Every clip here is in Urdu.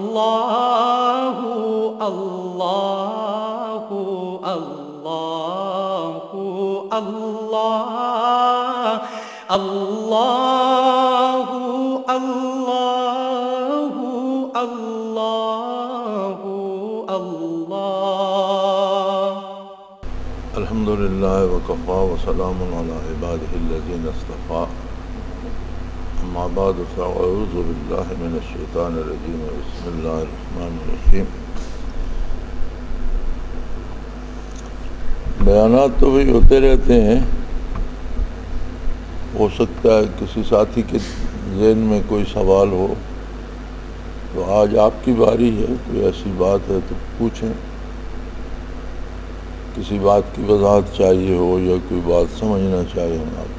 اللہ اللہ اللہ اللہ اللہ اللہ اللہ اللہ الحمدللہ وکفا وسلام علی عبادہ الذین اصطفیٰ اما بعد فاعوذ باللہ من الشیطان الرجیم بسم اللہ الرحمن الرحیم۔ بیانات تو بھی ہوتے رہتے ہیں، ہو سکتا ہے کسی ساتھی کے ذہن میں کوئی سوال ہو تو آج آپ کی باری ہے، کوئی ایسی بات ہے تو پوچھیں، کسی بات کی وضاحت چاہیے ہو یا کوئی بات سمجھنا چاہیے ہوں آپ کو۔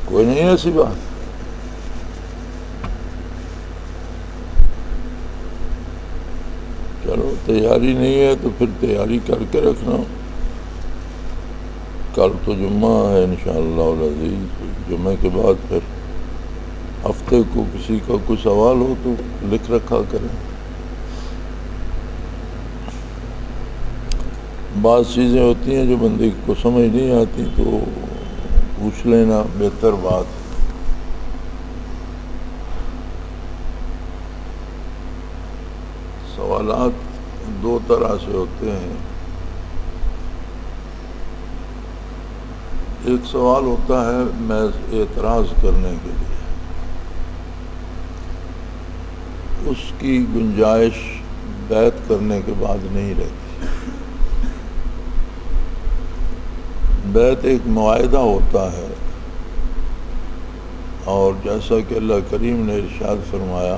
کوئی نہیں ایسی بات؟ چلو تیاری نہیں ہے تو پھر تیاری کر کے رکھنا، کل تو جمعہ ہے انشاءاللہ العزیز، جمعے کے بعد پھر ہفتے کو کسی کا کوئی سوال ہو تو لکھ رکھا کریں۔ بعض چیزیں ہوتی ہیں جو بندے کو سمجھ نہیں آتی تو پوچھ لینا بہتر بات۔ سوالات دو طرح سے ہوتے ہیں، ایک سوال ہوتا ہے محض اعتراض کرنے کے لیے، اس کی گنجائش بیعت کرنے کے بعد نہیں رہتی۔ بیعت ایک معاہدہ ہوتا ہے، اور جیسا کہ اللہ کریم نے ارشاد فرمایا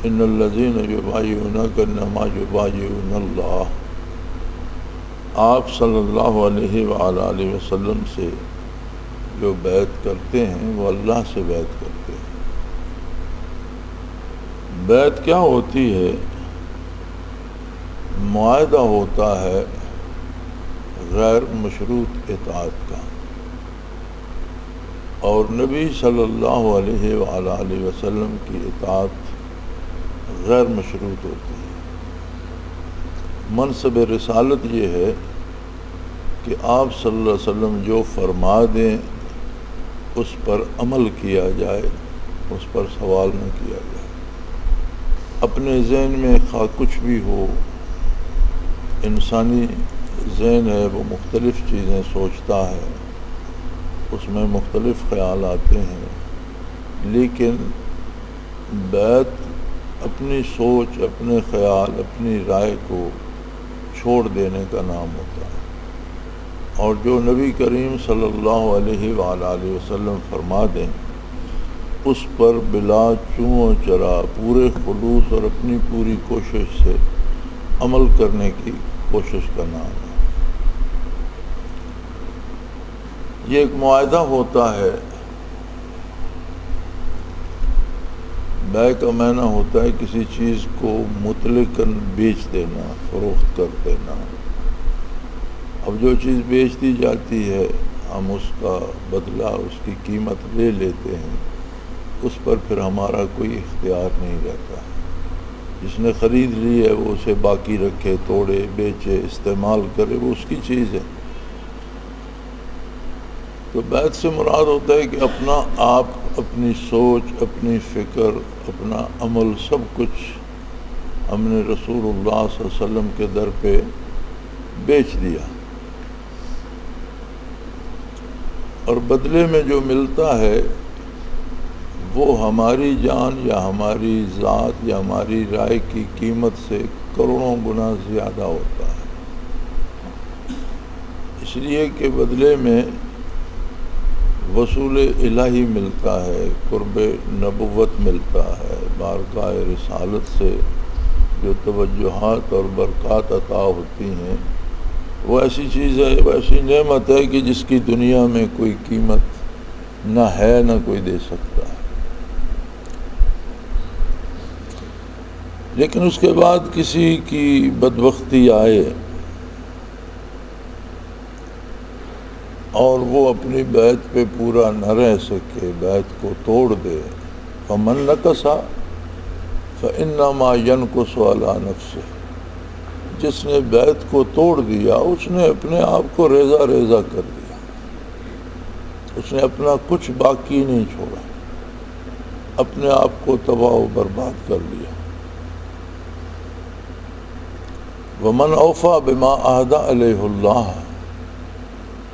ان الذین یبایعونک انما یبایعون اللہ، آپ صلی اللہ علیہ وآلہ وسلم سے جو بیعت کرتے ہیں وہ اللہ سے بیعت کرتے ہیں۔ بیعت کیا ہوتی ہے؟ معاہدہ ہوتا ہے غیر مشروط اطاعت کا، اور نبی صلی اللہ علیہ وآلہ وسلم کی اطاعت غیر مشروط ہوتی ہے۔ منصب رسالت یہ ہے کہ آپ صلی اللہ علیہ وسلم جو فرما دیں اس پر عمل کیا جائے، اس پر سوال نہ کیا جائے۔ اپنے ذہن میں خواہ کچھ بھی ہو، انسانی ذہن ہے وہ مختلف چیزیں سوچتا ہے، اس میں مختلف خیال آتے ہیں، لیکن بیعت اپنی سوچ، اپنے خیال، اپنی رائے کو چھوڑ دینے کا نام ہوتا ہے، اور جو نبی کریم صلی اللہ علیہ وآلہ وسلم فرما دیں اس پر بلا چوں و چرا پورے خلوص اور اپنی پوری کوشش سے عمل کرنے کی کوشش کا نام ہے۔ یہ ایک معاہدہ ہوتا ہے۔ بیع کا معنی ہوتا ہے کسی چیز کو مطلقاً بیچ دینا، فروخت کر دینا۔ اب جو چیز بیچ دی جاتی ہے ہم اس کا بدلہ، اس کی قیمت لے لیتے ہیں، اس پر پھر ہمارا کوئی اختیار نہیں رہتا۔ جس نے خرید لی ہے وہ اسے باقی رکھے، توڑے، بیچے، استعمال کرے، وہ اس کی چیز ہے۔ تو بیعت سے مراد ہوتا ہے کہ اپنا آپ، اپنی سوچ، اپنی فکر، اپنا عمل، سب کچھ ہم نے رسول اللہ صلی اللہ علیہ وسلم کے در پہ بیچ دیا، اور بدلے میں جو ملتا ہے وہ ہماری جان یا ہماری ذات یا ہماری رائے کی قیمت سے کروڑوں گنا زیادہ ہوتا ہے، اس لیے کہ بدلے میں وصول الہی ملتا ہے، قرب نبوت ملتا ہے، بارگاہ رسالت سے جو توجہات اور برکات عطا ہوتی ہیں، وہ ایسی چیز ہے، وہ ایسی نعمت ہے کہ جس کی دنیا میں کوئی قیمت نہ ہے نہ کوئی دے سکتا ہے۔ لیکن اس کے بعد کسی کی بدبختی آئے اور وہ اپنی بیعت پہ پورا نہ رہ سکے، بیعت کو توڑ دے، فمن نکث فإنما ينکث علی نفسہ، جس نے بیعت کو توڑ دیا اس نے اپنے آپ کو ریزہ ریزہ کر دیا، اس نے اپنا کچھ باقی نہیں چھوڑا، اپنے آپ کو تباہ و برباد کر لیا۔ ومن اوفی بما عہد علیہ اللہ،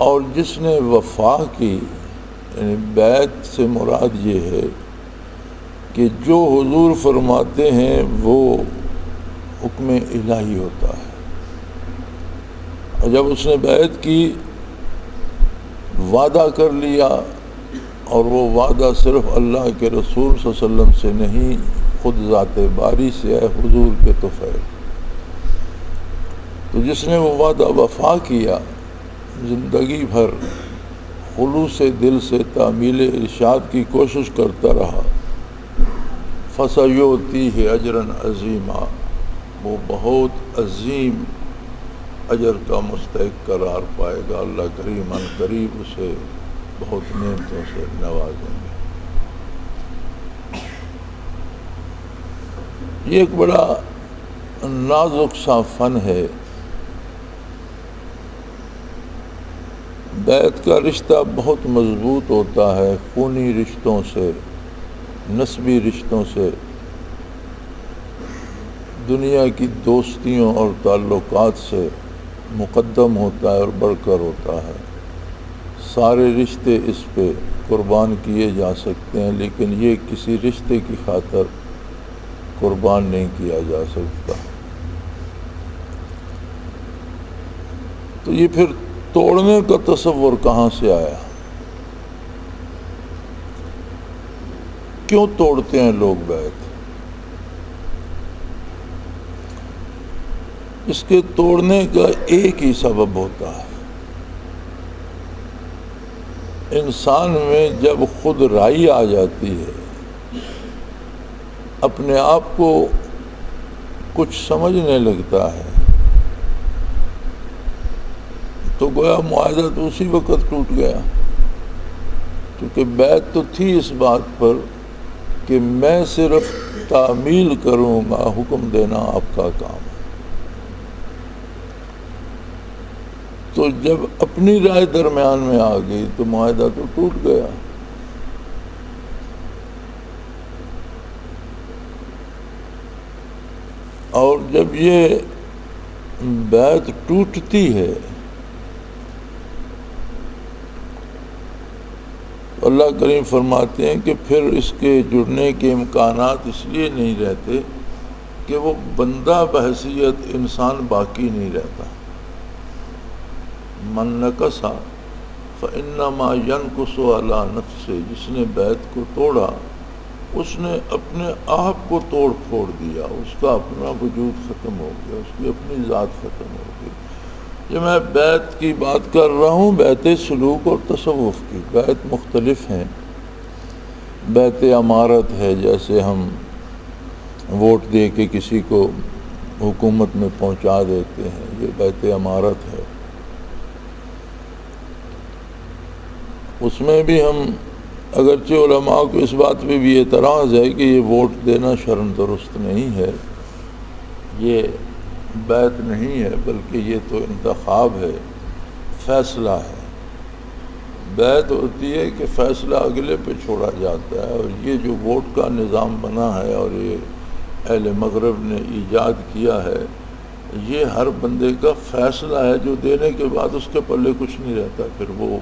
اور جس نے وفا کی، یعنی بیعت سے مراد یہ ہے کہ جو حضور فرماتے ہیں وہ حکم الہی ہوتا ہے، اور جب اس نے بیعت کی، وعدہ کر لیا، اور وہ وعدہ صرف اللہ کے رسول صلی اللہ علیہ وسلم سے نہیں، خود ذات باری سے ہے، حضور کے طفیل، تو جس نے وہ وعدہ وفا کیا، زندگی بھر خلوص دل سے تعمیل ارشاد کی کوشش کرتا رہا، فَسَيُؤْتِيهِ أَجْرًا عَظِيمًا، وہ بہت عظیم اجر کا مستحق قرار پائے گا، اللہ کریم ان قریب اسے بہت نعمتوں سے نوازیں گے۔ یہ ایک بڑا نازک سا فن ہے، بیعت کا رشتہ بہت مضبوط ہوتا ہے، خونی رشتوں سے، نسبی رشتوں سے، دنیا کی دوستیوں اور تعلقات سے مقدم ہوتا ہے اور بڑھ کر ہوتا ہے۔ سارے رشتے اس پہ قربان کیے جا سکتے ہیں، لیکن یہ کسی رشتے کی خاطر قربان نہیں کیا جا سکتا۔ تو یہ پھر توڑنے کا تصور کہاں سے آیا؟ کیوں توڑتے ہیں لوگ بیعت؟ اس کے توڑنے کا ایک ہی سبب ہوتا ہے، انسان میں جب خود رائی آ جاتی ہے، اپنے آپ کو کچھ سمجھنے لگتا ہے، تو گویا معاہدہ تو اسی وقت ٹوٹ گیا، کیونکہ بیعت تو تھی اس بات پر کہ میں صرف تعمیل کروں گا، حکم دینا آپ کا کام ہے۔ تو جب اپنی رائے درمیان میں آ گئی تو معاہدہ تو ٹوٹ گیا۔ اور جب یہ بیعت ٹوٹتی ہے، اللہ کریم فرماتے ہیں کہ پھر اس کے جڑنے کے امکانات اس لیے نہیں رہتے کہ وہ بندہ بحیثیت انسان باقی نہیں رہتا۔ من نکث فإنما ينکث علی نفسہ، جس نے بیعت کو توڑا اس نے اپنے آپ کو توڑ پھوڑ دیا، اس کا اپنا وجود ختم ہو گیا، اس کی اپنی ذات ختم ہو گئی۔ یہ میں بیعت کی بات کر رہا ہوں، بیعت سلوک اور تصوف کی۔ بیعت مختلف ہیں، بیعت امارت ہے، جیسے ہم ووٹ دے کے کسی کو حکومت میں پہنچا دیتے ہیں، یہ بیعت امارت ہے۔ اس میں بھی ہم اگرچہ علماء کو اس بات پہ بھی اعتراض ہے کہ یہ ووٹ دینا شرعاً درست نہیں ہے، یہ بیعت نہیں ہے، بلکہ یہ تو انتخاب ہے، فیصلہ ہے۔ بیعت ہوتی ہے کہ فیصلہ اگلے پہ چھوڑا جاتا ہے، اور یہ جو ووٹ کا نظام بنا ہے اور یہ اہل مغرب نے ایجاد کیا ہے، یہ ہر بندے کا فیصلہ ہے، جو دینے کے بعد اس کے پلے کچھ نہیں رہتا، پھر وہ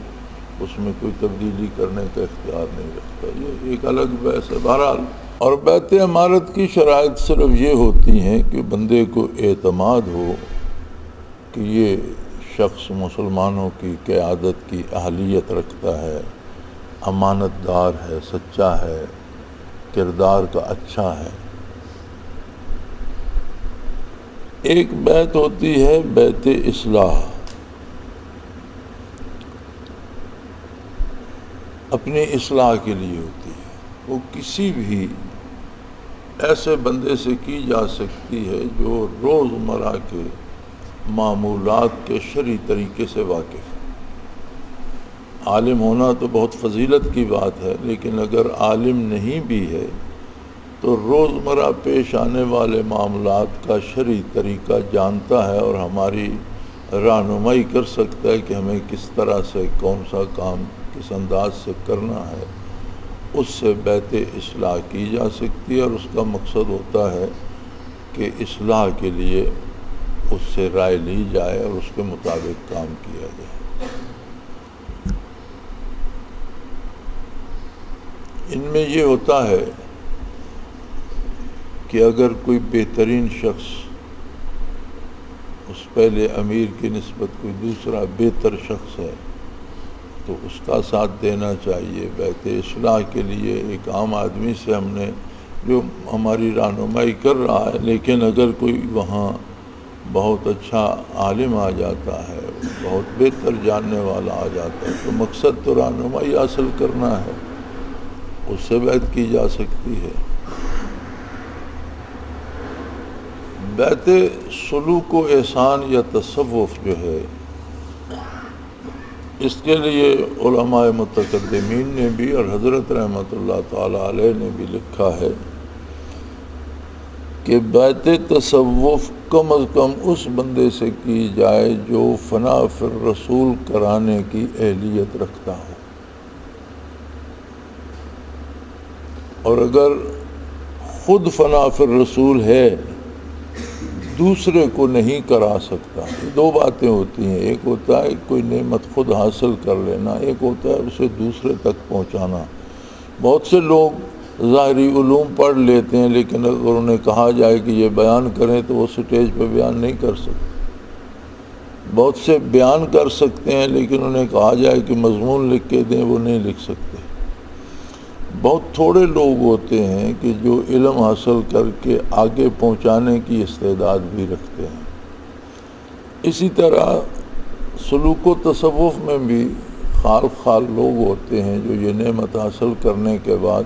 اس میں کوئی تبدیلی کرنے کا اختیار نہیں رکھتا۔ یہ ایک الگ بحث ہے بہرحال۔ اور بیعت امارت کی شرائط صرف یہ ہوتی ہیں کہ بندے کو اعتماد ہو کہ یہ شخص مسلمانوں کی قیادت کی اہلیت رکھتا ہے، امانت دار ہے، سچا ہے، کردار کا اچھا ہے۔ ایک بیعت ہوتی ہے بیعت اصلاح، اپنی اصلاح کے لیے ہوتی ہے، وہ کسی بھی ایسے بندے سے کی جا سکتی ہے جو روزمرہ کے معمولات کے شرعی طریقے سے واقف ہے۔ عالم ہونا تو بہت فضیلت کی بات ہے، لیکن اگر عالم نہیں بھی ہے تو روزمرہ پیش آنے والے معاملات کا شرعی طریقہ جانتا ہے اور ہماری رہنمائی کر سکتا ہے کہ ہمیں کس طرح سے کون سا کام کس انداز سے کرنا ہے۔ اس سے بیعت اصلاح کی جا سکتی ہے، اور اس کا مقصد ہوتا ہے کہ اصلاح کے لیے اس سے رائے لی جائے اور اس کے مطابق کام کیا جائے۔ ان میں یہ ہوتا ہے کہ اگر کوئی بہترین شخص اس پہلے امیر کی نسبت کوئی دوسرا بہتر شخص ہے تو اس کا ساتھ دینا چاہیے۔ بیعت اصلاح کے لیے ایک عام آدمی سے ہم نے جو ہماری رہنمائی کر رہا ہے، لیکن اگر کوئی وہاں بہت اچھا عالم آ جاتا ہے، بہت بہتر جاننے والا آ جاتا ہے، تو مقصد تو رہنمائی حاصل کرنا ہے، اس سے بیعت کی جا سکتی ہے۔ بیعت سلوک و احسان یا تصوف جو ہے، اس کے لیے علماء متقدمین نے بھی اور حضرت رحمۃ اللہ تعالی علیہ نے بھی لکھا ہے کہ بیعت تصوف کم از کم اس بندے سے کی جائے جو فنا فی الرسول کرانے کی اہلیت رکھتا ہو، اور اگر خود فنا فی الرسول ہے دوسرے کو نہیں کرا سکتا۔ دو باتیں ہوتی ہیں، ایک ہوتا ہے کوئی نعمت خود حاصل کر لینا، ایک ہوتا ہے اسے دوسرے تک پہنچانا۔ بہت سے لوگ ظاہری علوم پڑھ لیتے ہیں، لیکن اگر انہیں کہا جائے کہ یہ بیان کریں تو وہ سٹیج پہ بیان نہیں کر سکتے۔ بہت سے بیان کر سکتے ہیں، لیکن انہیں کہا جائے کہ مضمون لکھ کے دیں، وہ نہیں لکھ سکتے۔ بہت تھوڑے لوگ ہوتے ہیں کہ جو علم حاصل کر کے آگے پہنچانے کی استعداد بھی رکھتے ہیں۔ اسی طرح سلوک و تصوف میں بھی خال لوگ ہوتے ہیں جو یہ نعمت حاصل کرنے کے بعد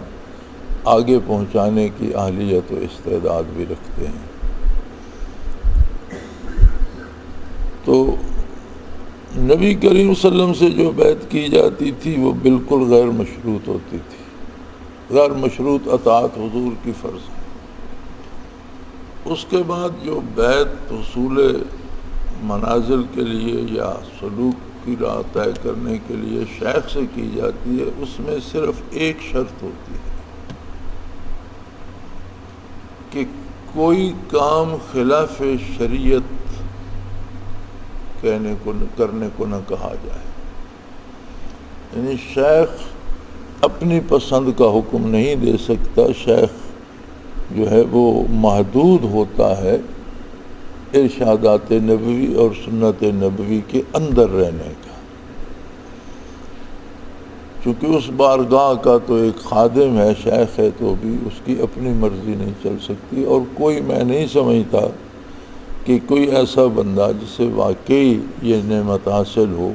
آگے پہنچانے کی اہلیت و استعداد بھی رکھتے ہیں۔ تو نبی کریم صلی اللہ علیہ وسلم سے جو بیعت کی جاتی تھی وہ بالکل غیر مشروط ہوتی تھی۔ غیر مشروط اطاعت حضور کی فرض ہے۔ اس کے بعد جو بیعت حصول منازل کے لیے یا سلوک کی راہ طے کرنے کے لیے شیخ سے کی جاتی ہے، اس میں صرف ایک شرط ہوتی ہے کہ کوئی کام خلاف شریعت کرنے کو نہ کہا جائے۔ یعنی شیخ اپنی پسند کا حکم نہیں دے سکتا، شیخ جو ہے وہ محدود ہوتا ہے ارشادات نبوی اور سنت نبوی کے اندر رہنے کا، چونکہ اس بارگاہ کا تو ایک خادم ہے، شیخ ہے، تو بھی اس کی اپنی مرضی نہیں چل سکتی۔ اور کوئی میں نہیں سمجھتا کہ کوئی ایسا بندہ جسے واقعی یہ نعمت حاصل ہو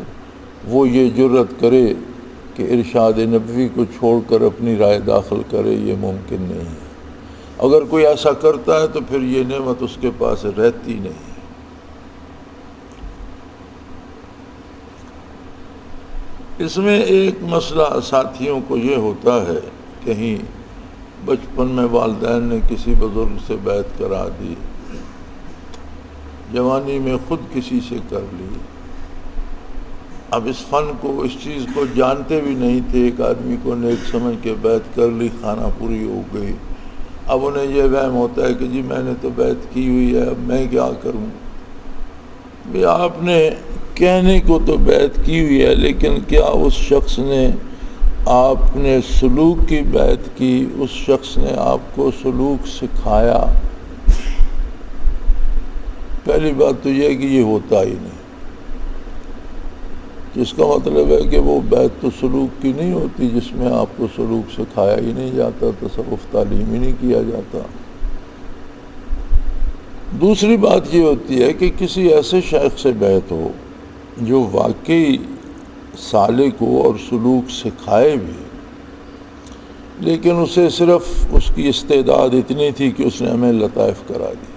وہ یہ جرت کرے کہ ارشاد نبوی کو چھوڑ کر اپنی رائے داخل کرے، یہ ممکن نہیں ہے۔ اگر کوئی ایسا کرتا ہے تو پھر یہ نعمت اس کے پاس رہتی نہیں ہے۔ اس میں ایک مسئلہ ساتھیوں کو یہ ہوتا ہے، کہیں بچپن میں والدین نے کسی بزرگ سے بیعت کرا دی، جوانی میں خود کسی سے کر لی، اب اس فن کو اس چیز کو جانتے بھی نہیں تھے، ایک آدمی کو نیک سمجھ کے بیعت کر لی، خانہ پوری ہو گئی، اب انہیں یہ وہم ہوتا ہے کہ جی میں نے تو بیعت کی ہوئی ہے، اب میں کیا کروں۔ بھی آپ نے کہنے کو تو بیعت کی ہوئی ہے، لیکن کیا اس شخص نے آپ نے سلوک کی بیعت کی، اس شخص نے آپ کو سلوک سکھایا؟ پہلی بات تو یہ ہے کہ یہ ہوتا ہی نہیں۔ جس کا مطلب ہے کہ وہ بیت تو سلوک کی نہیں ہوتی، جس میں آپ کو سلوک سکھایا ہی نہیں جاتا، تصوف تعلیم ہی نہیں کیا جاتا۔ دوسری بات یہ ہوتی ہے کہ کسی ایسے شیخ سے بیعت ہو جو واقعی سالک ہو اور سلوک سکھائے بھی، لیکن اسے صرف اس کی استعداد اتنی تھی کہ اس نے ہمیں لطائف کرا دی۔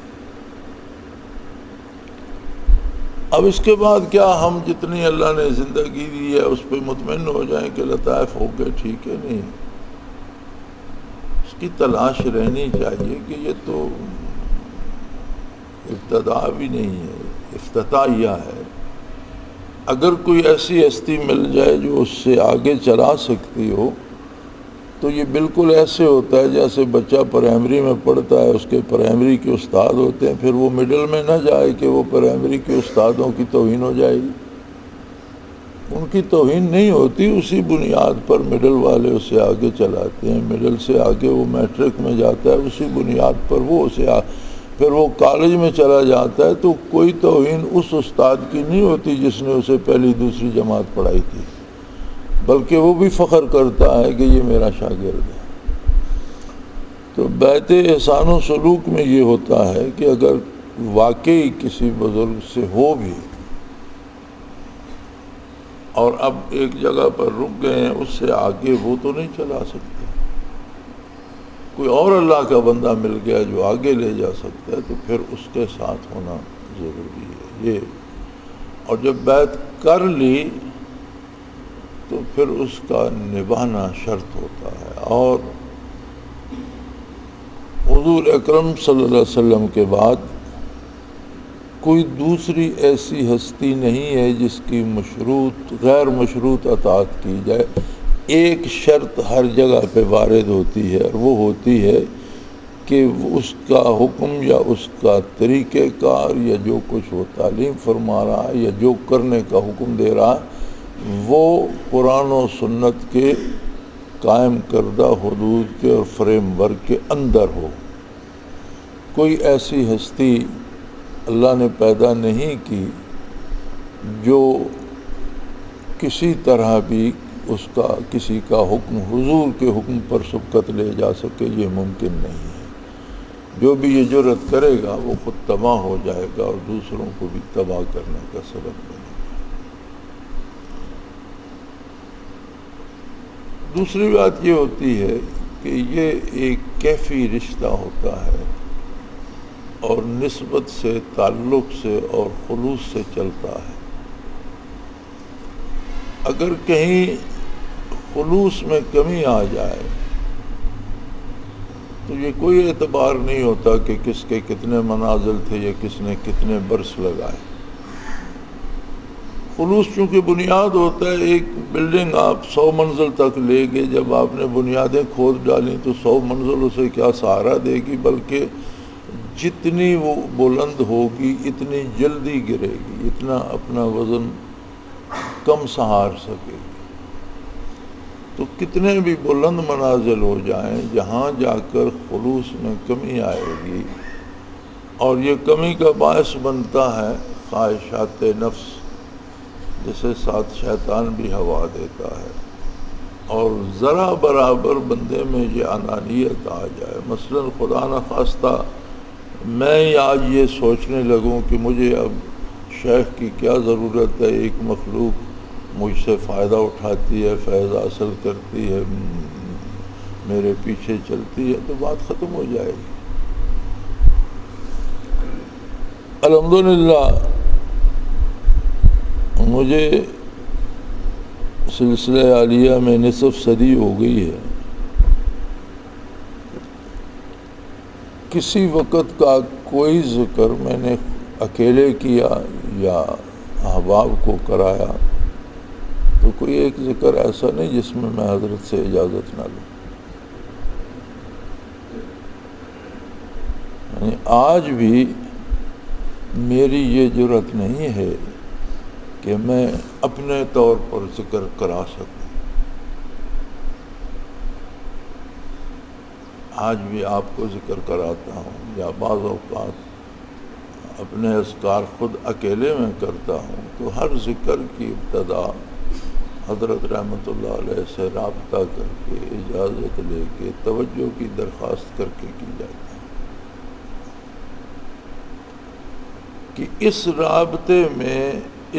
اب اس کے بعد کیا ہم جتنی اللہ نے زندگی دی ہے اس پہ مطمئن ہو جائیں کہ لطائف ہو گئے؟ ٹھیک ہے، نہیں، اس کی تلاش رہنی چاہیے کہ یہ تو ابتدا بھی نہیں ہے، افتتاحیہ ہے۔ اگر کوئی ایسی ہستی مل جائے جو اس سے آگے چلا سکتی ہو تو یہ بالکل ایسے ہوتا ہے جیسے بچہ پرائمری میں پڑھتا ہے، اس کے پرائمری کے استاد ہوتے ہیں، پھر وہ مڈل میں نہ جائے کہ وہ پرائمری کے استادوں کی توہین ہو جائے گی۔ ان کی توہین نہیں ہوتی، اسی بنیاد پر مڈل والے اسے آگے چلاتے ہیں، مڈل سے آگے وہ میٹرک میں جاتا ہے، اسی بنیاد پر وہ اسے پھر وہ کالج میں چلا جاتا ہے، تو کوئی توہین اس استاد کی نہیں ہوتی جس نے اسے پہلی دوسری جماعت پڑھائی تھی، بلکہ وہ بھی فخر کرتا ہے کہ یہ میرا شاگرد ہے۔ تو بیعت احسان و سلوک میں یہ ہوتا ہے کہ اگر واقعی کسی بزرگ سے ہو بھی اور اب ایک جگہ پر رک گئے ہیں، اس سے آگے وہ تو نہیں چلا سکتے، کوئی اور اللہ کا بندہ مل گیا جو آگے لے جا سکتا ہے، تو پھر اس کے ساتھ ہونا ضروری ہے یہ۔ اور جب بیعت کر لی تو پھر اس کا نبھانا شرط ہوتا ہے۔ اور حضور اکرم صلی اللہ علیہ وسلم کے بعد کوئی دوسری ایسی ہستی نہیں ہے جس کی مشروط غیر مشروط اطاعت کی جائے۔ ایک شرط ہر جگہ پہ وارد ہوتی ہے، اور وہ ہوتی ہے کہ اس کا حکم یا اس کا طریقہ کار یا جو کچھ وہ تعلیم فرما رہا ہے یا جو کرنے کا حکم دے رہا ہے وہ قرآن و سنت کے قائم کردہ حدود کے اور فریم ورک کے اندر ہو۔ کوئی ایسی ہستی اللہ نے پیدا نہیں کی جو کسی طرح بھی اس کا کسی کا حکم حضور کے حکم پر سبقت لے جا سکے، یہ ممکن نہیں ہے۔ جو بھی یہ جرأت کرے گا وہ خود تباہ ہو جائے گا اور دوسروں کو بھی تباہ کرنے کا سبب بنے گا۔ دوسری بات یہ ہوتی ہے کہ یہ ایک کیفی رشتہ ہوتا ہے اور نسبت سے، تعلق سے اور خلوص سے چلتا ہے۔ اگر کہیں خلوص میں کمی آ جائے تو یہ کوئی اعتبار نہیں ہوتا کہ کس کے کتنے منازل تھے یا کس نے کتنے برس لگائے۔ خلوص چونکہ بنیاد ہوتا ہے، ایک بلڈنگ آپ 100 منزل تک لے گئے، جب آپ نے بنیادیں کھود ڈالیں تو 100 منزل اسے کیا سہارا دے گی، بلکہ جتنی وہ بلند ہوگی اتنی جلدی گرے گی، اتنا اپنا وزن کم سہار سکے گی۔ تو کتنے بھی بلند منازل ہو جائیں، جہاں جا کر خلوص میں کمی آئے گی اور یہ کمی کا باعث بنتا ہے خواہشات نفس، جسے ساتھ شیطان بھی ہوا دیتا ہے، اور ذرا برابر بندے میں یہ انانیت آ جائے۔ مثلا خدا نخواستہ میں آج یہ سوچنے لگوں کہ مجھے اب شیخ کی کیا ضرورت ہے، ایک مخلوق مجھ سے فائدہ اٹھاتی ہے، فیض حاصل کرتی ہے، میرے پیچھے چلتی ہے، تو بات ختم ہو جائے گی۔ الحمدللہ مجھے سلسلہ عالیہ میں نصف صدی ہو گئی ہے۔ کسی وقت کا کوئی ذکر میں نے اکیلے کیا یا احباب کو کرایا تو کوئی ایک ذکر ایسا نہیں جس میں میں حضرت سے اجازت نہ لوں۔ یعنی آج بھی میری یہ جرأت نہیں ہے کہ میں اپنے طور پر ذکر کرا سکوں۔ آج بھی آپ کو ذکر کراتا ہوں، یا بعض اوقات اپنے اذکار خود اکیلے میں کرتا ہوں تو ہر ذکر کی ابتدا حضرت رحمۃ اللہ علیہ سے رابطہ کر کے اجازت لے کے توجہ کی درخواست کر کے کی جاتی ہے کہ اس رابطے میں،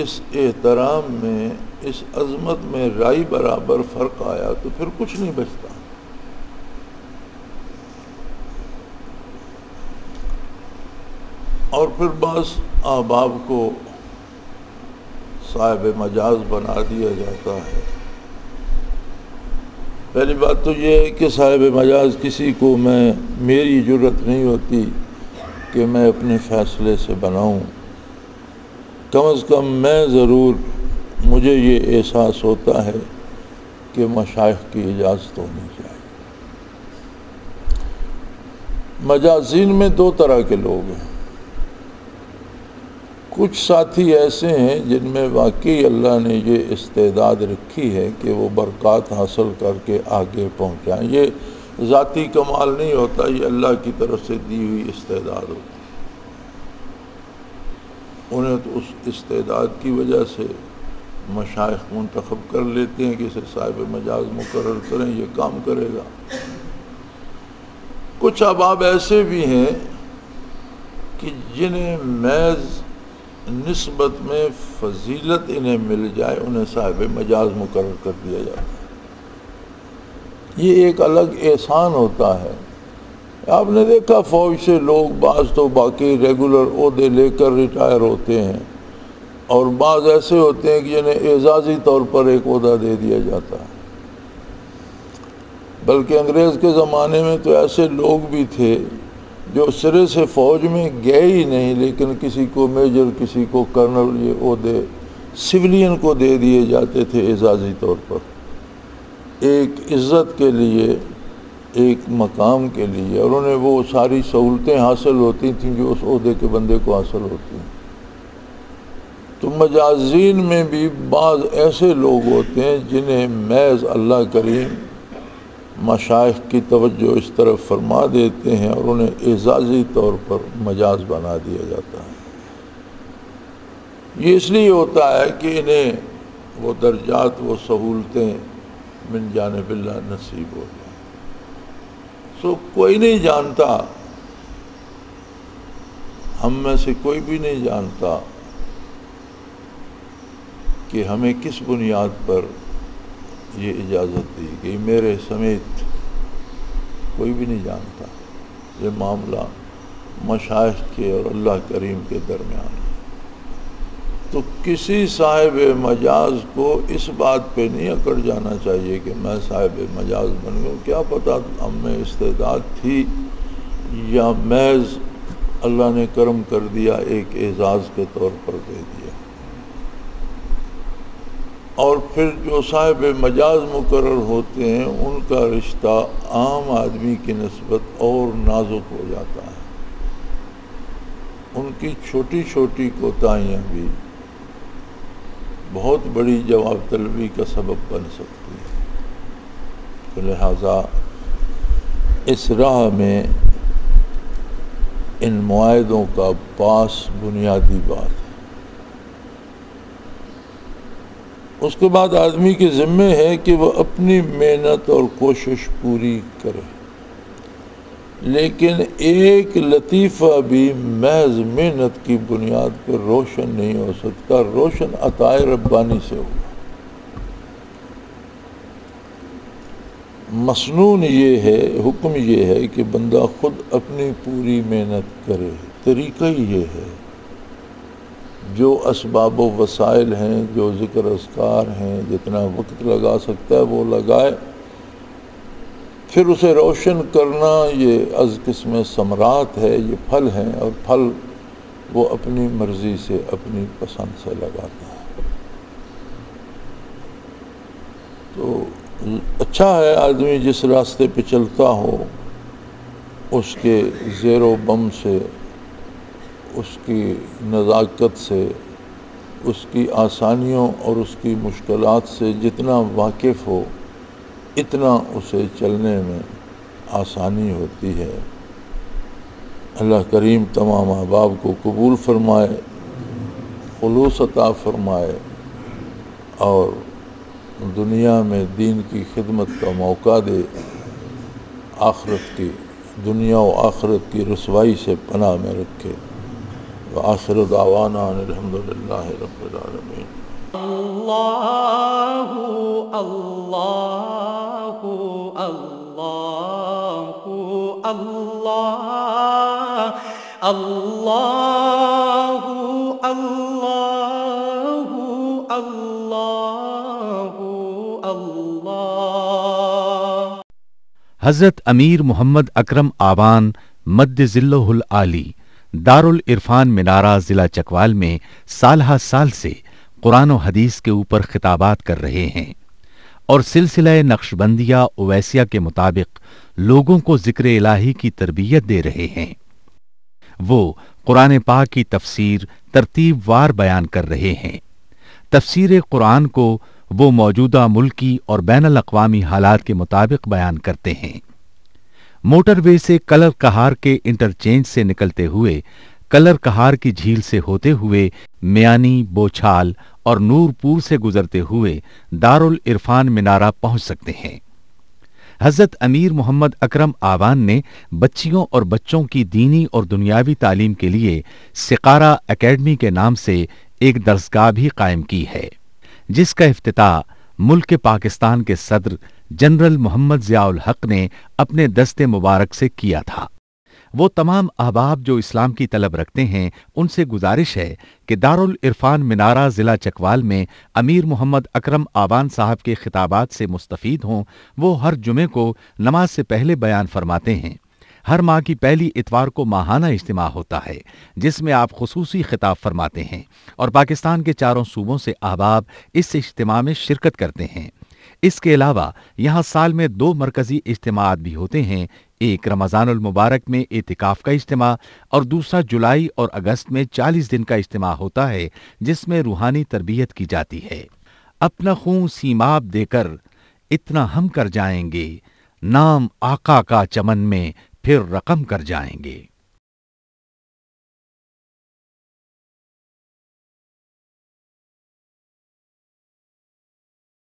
اس احترام میں، اس عظمت میں رائی برابر فرق آیا تو پھر کچھ نہیں بچتا۔ اور پھر بعض احباب کو صاحب مجاز بنا دیا جاتا ہے۔ پہلی بات تو یہ ہے کہ صاحب مجاز کسی کو میری جرت نہیں ہوتی کہ میں اپنے فیصلے سے بناؤں، کم از کم میں ضرور، مجھے یہ احساس ہوتا ہے کہ مشائخ کی اجازت ہونی چاہیے۔ مجازین میں دو طرح کے لوگ ہیں، کچھ ساتھی ایسے ہیں جن میں واقعی اللہ نے یہ استعداد رکھی ہے کہ وہ برکات حاصل کر کے آگے پہنچائیں۔ یہ ذاتی کمال نہیں ہوتا، یہ اللہ کی طرف سے دی ہوئی استعداد ہوتی ہے۔ انہیں تو اس استعداد کی وجہ سے مشائخ منتخب کر لیتے ہیں کہ اسے صاحب مجاز مقرر کریں، یہ کام کرے گا۔ کچھ احباب ایسے بھی ہیں کہ جنہیں محض نسبت میں فضیلت انہیں مل جائے انہیں صاحب مجاز مقرر کر دیا جاتا ہے۔ یہ ایک الگ احسان ہوتا ہے۔ آپ نے دیکھا فوج سے لوگ بعض تو باقی ریگولر عہدے لے کر ریٹائر ہوتے ہیں، اور بعض ایسے ہوتے ہیں کہ جنہیں اعزازی طور پر ایک عہدہ دے دیا جاتا ہے۔ بلکہ انگریز کے زمانے میں تو ایسے لوگ بھی تھے جو سرے سے فوج میں گئے ہی نہیں، لیکن کسی کو میجر، کسی کو کرنل، یہ عہدے سولین کو دے دیے جاتے تھے اعزازی طور پر، ایک عزت کے لیے، ایک مقام کے لیے، اور انہیں وہ ساری سہولتیں حاصل ہوتی تھیں جو اس عہدے کے بندے کو حاصل ہوتی ہیں۔ تو مجازین میں بھی بعض ایسے لوگ ہوتے ہیں جنہیں محض اللہ کریم مشائخ کی توجہ اس طرف فرما دیتے ہیں اور انہیں اعزازی طور پر مجاز بنا دیا جاتا ہے۔ یہ اس لیے ہوتا ہے کہ انہیں وہ درجات، وہ سہولتیں من جانب اللہ نصیب ہو جائیں۔ کوئی نہیں جانتا، ہم میں سے کوئی بھی نہیں جانتا کہ ہمیں کس بنیاد پر یہ اجازت دی گئی، میرے سمیت کوئی بھی نہیں جانتا۔ یہ معاملہ مشائخ کے اور اللہ کریم کے درمیان ہے۔ تو کسی صاحب مجاز کو اس بات پہ نہیں اکڑ جانا چاہیے کہ میں صاحب مجاز بن گیا، کیا پتہ ہم میں استعداد تھی یا محض اللہ نے کرم کر دیا، ایک اعزاز کے طور پر دے دیا۔ اور پھر جو صاحب مجاز مقرر ہوتے ہیں ان کا رشتہ عام آدمی کی نسبت اور نازک ہو جاتا ہے۔ ان کی چھوٹی چھوٹی کوتاہیاں بھی بہت بڑی جواب طلبی کا سبب بن سکتی ہے۔ تو لہٰذا اس راہ میں ان معاہدوں کا پاس بنیادی بات ہے۔ اس کے بعد آدمی کے ذمے ہے کہ وہ اپنی محنت اور کوشش پوری کرے، لیکن ایک لطیفہ بھی محض محنت کی بنیاد پر روشن نہیں ہو سکتا، روشن عطائے ربانی سے ہوگا۔ مسنون یہ ہے، حکم یہ ہے کہ بندہ خود اپنی پوری محنت کرے۔ طریقہ ہی یہ ہے، جو اسباب و وسائل ہیں، جو ذکر اذکار ہیں، جتنا وقت لگا سکتا ہے وہ لگائے، پھر اسے روشن کرنا یہ از قسم ثمرات ہے، یہ پھل ہیں، اور پھل وہ اپنی مرضی سے، اپنی پسند سے لگاتا ہے۔ تو اچھا ہے آدمی جس راستے پہ چلتا ہو اس کے زیر و بم سے، اس کی نزاکت سے، اس کی آسانیوں اور اس کی مشکلات سے جتنا واقف ہو اتنا اسے چلنے میں آسانی ہوتی ہے۔ اللہ کریم تمام احباب کو قبول فرمائے، خلوص عطا فرمائے اور دنیا میں دین کی خدمت کا موقع دے، آخرت کی دنیا و آخرت کی رسوائی سے پناہ میں رکھے۔ وآخر دعوانا ان الحمدللہ رب العالمین۔ اللہ اللہ اللہ اللہ اللہ اللہ اللہ اللہ۔ حضرت امیر محمد اکرم آبان مد ظلہ العالی دارالعرفان منارہ ضلع چکوال میں سالہ سال سے قرآن و حدیث کے اوپر خطابات کر رہے ہیں اور سلسلہ نقشبندیہ اویسیہ کے مطابق لوگوں کو ذکر الہی کی تربیت دے رہے ہیں۔ وہ قرآن پاک کی تفسیر ترتیب وار بیان کر رہے ہیں۔ تفسیر قرآن کو وہ موجودہ ملکی اور بین الاقوامی حالات کے مطابق بیان کرتے ہیں۔ موٹر وے سے کلر کہار کے انٹرچینج سے نکلتے ہوئے کلر کہار کی جھیل سے ہوتے ہوئے میانی، بوچھال اور نور پور سے گزرتے ہوئے دارالعرفان منارہ پہنچ سکتے ہیں۔ حضرت امیر محمد اکرم آبان نے بچیوں اور بچوں کی دینی اور دنیاوی تعلیم کے لیے سقارہ اکیڈمی کے نام سے ایک درسگاہ بھی قائم کی ہے، جس کا افتتاح ملک پاکستان کے صدر جنرل محمد ضیاء الحق نے اپنے دست مبارک سے کیا تھا۔ وہ تمام احباب جو اسلام کی طلب رکھتے ہیں ان سے گزارش ہے کہ دارالعرفان منارہ ضلع چکوال میں امیر محمد اکرم آبان صاحب کے خطابات سے مستفید ہوں۔ وہ ہر جمعے کو نماز سے پہلے بیان فرماتے ہیں۔ ہر ماہ کی پہلی اتوار کو ماہانہ اجتماع ہوتا ہے جس میں آپ خصوصی خطاب فرماتے ہیں اور پاکستان کے چاروں صوبوں سے احباب اس اجتماع میں شرکت کرتے ہیں۔ اس کے علاوہ یہاں سال میں 2 مرکزی اجتماعات بھی ہوتے ہیں، ایک رمضان المبارک میں اعتکاف کا اجتماع اور دوسرا جولائی اور اگست میں 40 دن کا اجتماع ہوتا ہے جس میں روحانی تربیت کی جاتی ہے۔ اپنا خون سیماب دے کر اتنا ہم کر جائیں گے، نام آقا کا چمن میں پھر رقم کر جائیں گے۔